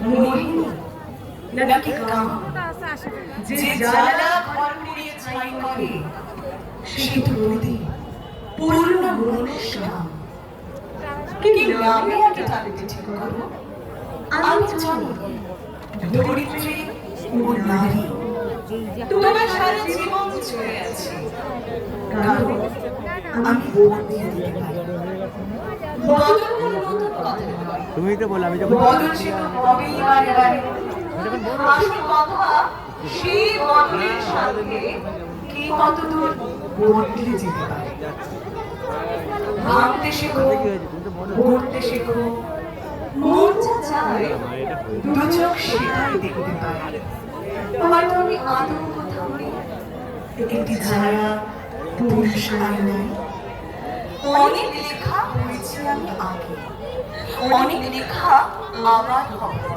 মোহিনী নাকি কাম, যে জ্বালা ঘর পুড়িয়ে ছাই করে সে তো নদী পূর্ণ মনুষ্যাম। কি নামে আগে ডাকতে ঠিক করো? আমি জানি ধরিত্রী ও নারী। তোমার সারা জীবন ছুঁয়ে আছে, কারণ আমি বদলে দিতে পারি। বদল কোনো নতুন কথা নয়, তুমি তো বল, আমি তো বদল সে তো হবেই বারে বারে। আসল কথা সেই বদলের সাথে কে কতদূর বদলে যেতে পারে। ভাবতে শেখো, গড়তে শেখো, মন যা চায় দু চোখ সেটাই দেখতে পায়। হয়তো আমি আদৌ কোথাও নেই, একটি ছায়া পুরুষ আয়নায়। অনেক লেখা হয়েছে আমি আগে, অনেক লেখা আবার হবে।